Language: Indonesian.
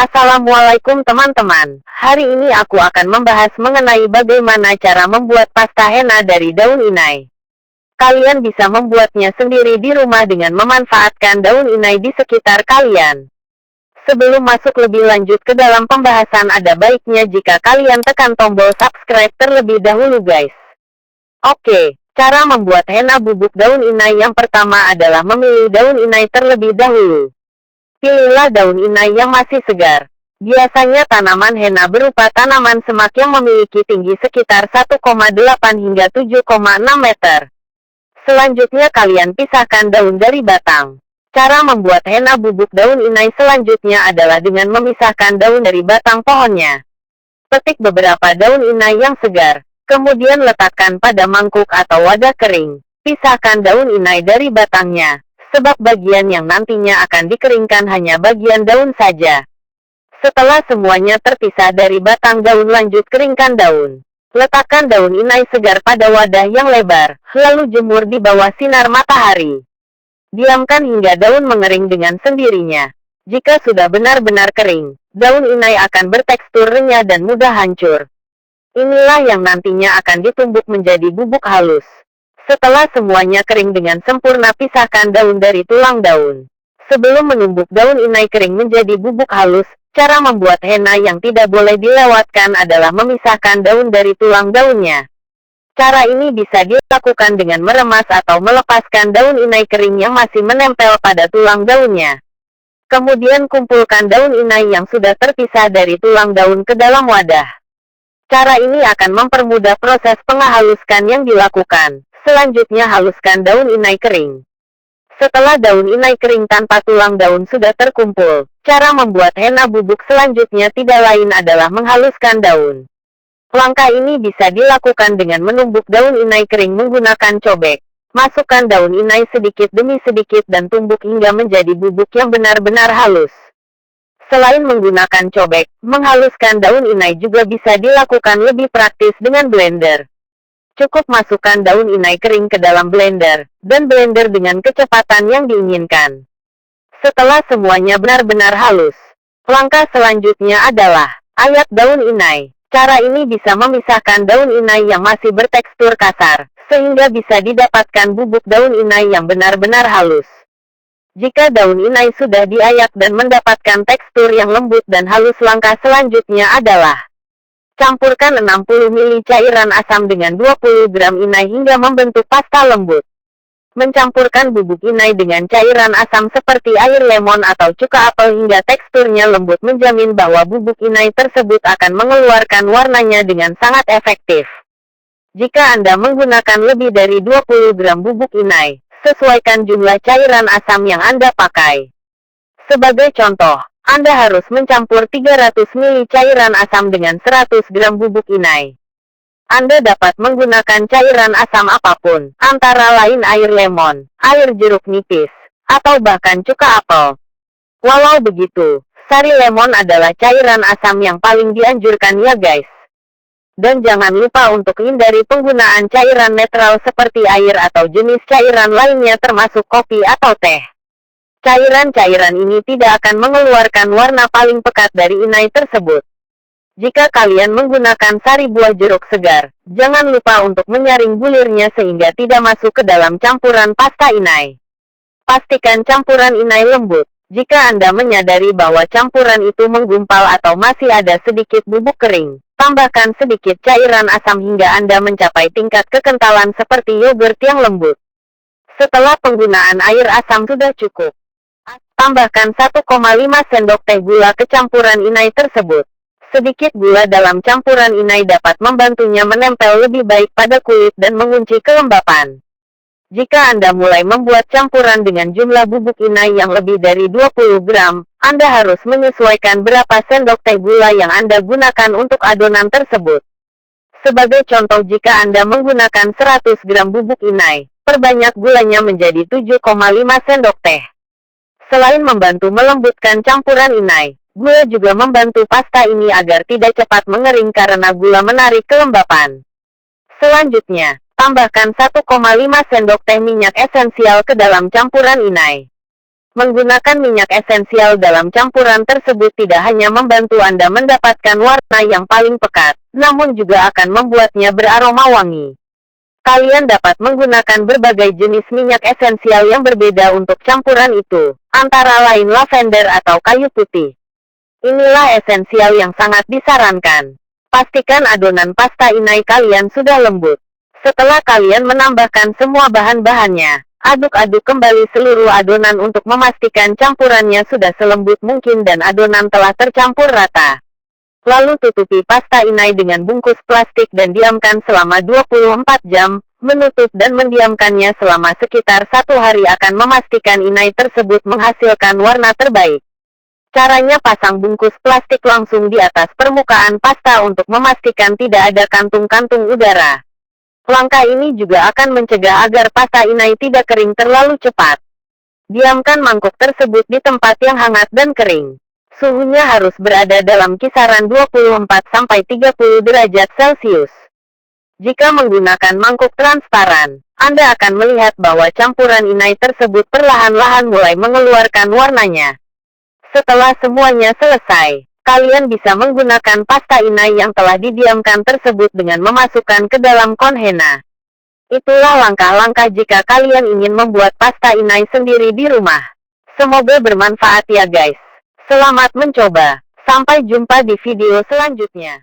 Assalamualaikum teman-teman. Hari ini aku akan membahas mengenai bagaimana cara membuat pasta henna dari daun inai. Kalian bisa membuatnya sendiri di rumah dengan memanfaatkan daun inai di sekitar kalian. Sebelum masuk lebih lanjut ke dalam pembahasan, ada baiknya jika kalian tekan tombol subscribe terlebih dahulu guys. Oke, cara membuat henna bubuk daun inai yang pertama adalah memilih daun inai terlebih dahulu. Pilihlah daun inai yang masih segar. Biasanya tanaman henna berupa tanaman semak yang memiliki tinggi sekitar 1,8 hingga 7,6 meter. Selanjutnya kalian pisahkan daun dari batang. Cara membuat henna bubuk daun inai selanjutnya adalah dengan memisahkan daun dari batang pohonnya. Petik beberapa daun inai yang segar, kemudian letakkan pada mangkuk atau wadah kering. Pisahkan daun inai dari batangnya, sebab bagian yang nantinya akan dikeringkan hanya bagian daun saja. Setelah semuanya terpisah dari batang daun, lanjut keringkan daun. Letakkan daun inai segar pada wadah yang lebar, lalu jemur di bawah sinar matahari. Diamkan hingga daun mengering dengan sendirinya. Jika sudah benar-benar kering, daun inai akan bertekstur renyah dan mudah hancur. Inilah yang nantinya akan ditumbuk menjadi bubuk halus. Setelah semuanya kering dengan sempurna, pisahkan daun dari tulang daun. Sebelum menumbuk daun inai kering menjadi bubuk halus, cara membuat henna yang tidak boleh dilewatkan adalah memisahkan daun dari tulang daunnya. Cara ini bisa dilakukan dengan meremas atau melepaskan daun inai kering yang masih menempel pada tulang daunnya. Kemudian kumpulkan daun inai yang sudah terpisah dari tulang daun ke dalam wadah. Cara ini akan mempermudah proses penghaluskan yang dilakukan. Selanjutnya haluskan daun inai kering. Setelah daun inai kering tanpa tulang daun sudah terkumpul, cara membuat henna bubuk selanjutnya tidak lain adalah menghaluskan daun. Langkah ini bisa dilakukan dengan menumbuk daun inai kering menggunakan cobek. Masukkan daun inai sedikit demi sedikit dan tumbuk hingga menjadi bubuk yang benar-benar halus. Selain menggunakan cobek, menghaluskan daun inai juga bisa dilakukan lebih praktis dengan blender. Cukup masukkan daun inai kering ke dalam blender, dan blender dengan kecepatan yang diinginkan. Setelah semuanya benar-benar halus, langkah selanjutnya adalah ayak daun inai. Cara ini bisa memisahkan daun inai yang masih bertekstur kasar, sehingga bisa didapatkan bubuk daun inai yang benar-benar halus. Jika daun inai sudah diayak dan mendapatkan tekstur yang lembut dan halus, langkah selanjutnya adalah campurkan 60 ml cairan asam dengan 20 gram inai hingga membentuk pasta lembut. Mencampurkan bubuk inai dengan cairan asam seperti air lemon atau cuka apel hingga teksturnya lembut menjamin bahwa bubuk inai tersebut akan mengeluarkan warnanya dengan sangat efektif. Jika Anda menggunakan lebih dari 20 gram bubuk inai, sesuaikan jumlah cairan asam yang Anda pakai. Sebagai contoh, Anda harus mencampur 300 ml cairan asam dengan 100 gram bubuk inai. Anda dapat menggunakan cairan asam apapun, antara lain air lemon, air jeruk nipis, atau bahkan cuka apel. Walau begitu, sari lemon adalah cairan asam yang paling dianjurkan ya guys. Dan jangan lupa untuk hindari penggunaan cairan netral seperti air atau jenis cairan lainnya termasuk kopi atau teh. Cairan-cairan ini tidak akan mengeluarkan warna paling pekat dari inai tersebut. Jika kalian menggunakan sari buah jeruk segar, jangan lupa untuk menyaring bulirnya sehingga tidak masuk ke dalam campuran pasta inai. Pastikan campuran inai lembut. Jika Anda menyadari bahwa campuran itu menggumpal atau masih ada sedikit bubuk kering, tambahkan sedikit cairan asam hingga Anda mencapai tingkat kekentalan seperti yogurt yang lembut. Setelah penggunaan air asam sudah cukup, tambahkan 1,5 sendok teh gula ke campuran inai tersebut. Sedikit gula dalam campuran inai dapat membantunya menempel lebih baik pada kulit dan mengunci kelembapan. Jika Anda mulai membuat campuran dengan jumlah bubuk inai yang lebih dari 20 gram, Anda harus menyesuaikan berapa sendok teh gula yang Anda gunakan untuk adonan tersebut. Sebagai contoh, jika Anda menggunakan 100 gram bubuk inai, perbanyak gulanya menjadi 7,5 sendok teh. Selain membantu melembutkan campuran inai, gula juga membantu pasta ini agar tidak cepat mengering karena gula menarik kelembapan. Selanjutnya, tambahkan 1,5 sendok teh minyak esensial ke dalam campuran inai. Menggunakan minyak esensial dalam campuran tersebut tidak hanya membantu Anda mendapatkan warna yang paling pekat, namun juga akan membuatnya beraroma wangi. Kalian dapat menggunakan berbagai jenis minyak esensial yang berbeda untuk campuran itu, antara lain lavender atau kayu putih. Inilah esensial yang sangat disarankan. Pastikan adonan pasta inai kalian sudah lembut. Setelah kalian menambahkan semua bahan-bahannya, aduk-aduk kembali seluruh adonan untuk memastikan campurannya sudah selembut mungkin dan adonan telah tercampur rata. Lalu tutupi pasta inai dengan bungkus plastik dan diamkan selama 24 jam. Menutup dan mendiamkannya selama sekitar 1 hari akan memastikan inai tersebut menghasilkan warna terbaik. Caranya pasang bungkus plastik langsung di atas permukaan pasta untuk memastikan tidak ada kantung-kantung udara. Langkah ini juga akan mencegah agar pasta inai tidak kering terlalu cepat. Diamkan mangkuk tersebut di tempat yang hangat dan kering. Suhunya harus berada dalam kisaran 24-30 derajat Celcius. Jika menggunakan mangkuk transparan, Anda akan melihat bahwa campuran inai tersebut perlahan-lahan mulai mengeluarkan warnanya. Setelah semuanya selesai, kalian bisa menggunakan pasta inai yang telah didiamkan tersebut dengan memasukkan ke dalam konhena. Itulah langkah-langkah jika kalian ingin membuat pasta inai sendiri di rumah. Semoga bermanfaat ya guys. Selamat mencoba. Sampai jumpa di video selanjutnya.